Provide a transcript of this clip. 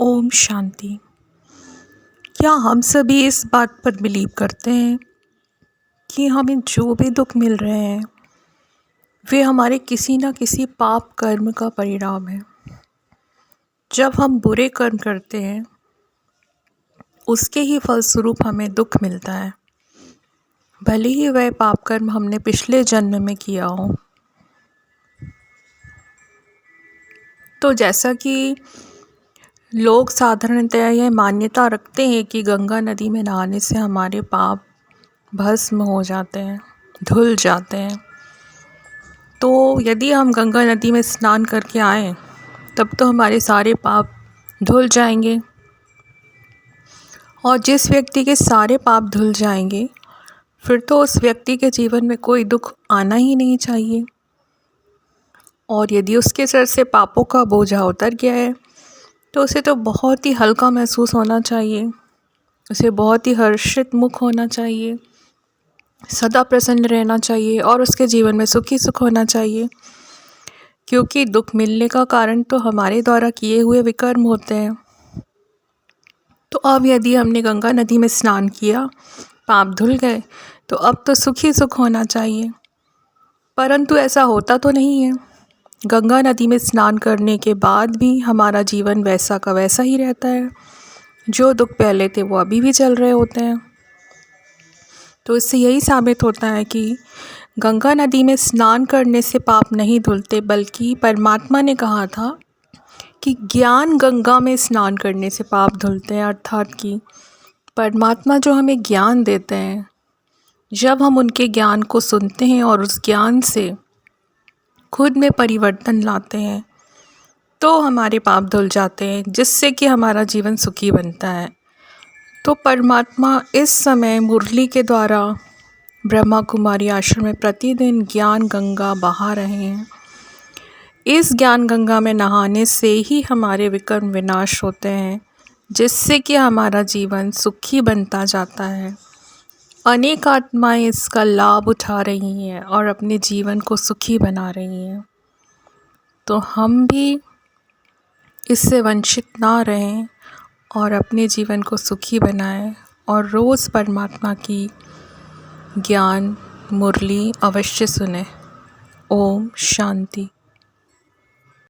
ओम शांति। क्या हम सभी इस बात पर बिलीव करते हैं कि हमें जो भी दुख मिल रहे हैं वे हमारे किसी न किसी पाप कर्म का परिणाम है। जब हम बुरे कर्म करते हैं उसके ही फलस्वरूप हमें दुख मिलता है, भले ही वह पाप कर्म हमने पिछले जन्म में किया हो। तो जैसा कि लोग साधारणतः यह मान्यता रखते हैं कि गंगा नदी में नहाने से हमारे पाप भस्म हो जाते हैं, धुल जाते हैं। तो यदि हम गंगा नदी में स्नान करके आएँ तब तो हमारे सारे पाप धुल जाएंगे, और जिस व्यक्ति के सारे पाप धुल जाएंगे फिर तो उस व्यक्ति के जीवन में कोई दुख आना ही नहीं चाहिए। और यदि उसके सर से पापों का बोझा उतर गया है तो उसे तो बहुत ही हल्का महसूस होना चाहिए, उसे बहुत ही हर्षित मुख होना चाहिए, सदा प्रसन्न रहना चाहिए और उसके जीवन में सुखी सुख होना चाहिए। क्योंकि दुख मिलने का कारण तो हमारे द्वारा किए हुए विकर्म होते हैं। तो अब यदि हमने गंगा नदी में स्नान किया, पाप धुल गए, तो अब तो सुखी सुख होना चाहिए। परंतु ऐसा होता तो नहीं है। गंगा नदी में स्नान करने के बाद भी हमारा जीवन वैसा का वैसा ही रहता है। जो दुख पहले थे वो अभी भी चल रहे होते हैं। तो इससे यही साबित होता है कि गंगा नदी में स्नान करने से पाप नहीं धुलते, बल्कि परमात्मा ने कहा था कि ज्ञान गंगा में स्नान करने से पाप धुलते हैं। अर्थात कि परमात्मा जो हमें ज्ञान देते हैं, जब हम उनके ज्ञान को सुनते हैं और उस ज्ञान से खुद में परिवर्तन लाते हैं तो हमारे पाप धुल जाते हैं, जिससे कि हमारा जीवन सुखी बनता है। तो परमात्मा इस समय मुरली के द्वारा ब्रह्मा कुमारी आश्रम में प्रतिदिन ज्ञान गंगा बहा रहे हैं। इस ज्ञान गंगा में नहाने से ही हमारे विकर्म विनाश होते हैं, जिससे कि हमारा जीवन सुखी बनता जाता है। अनेक आत्माएं इसका लाभ उठा रही हैं और अपने जीवन को सुखी बना रही हैं। तो हम भी इससे वंचित ना रहें और अपने जीवन को सुखी बनाएं और रोज़ परमात्मा की ज्ञान मुरली अवश्य सुने। ओम शांति।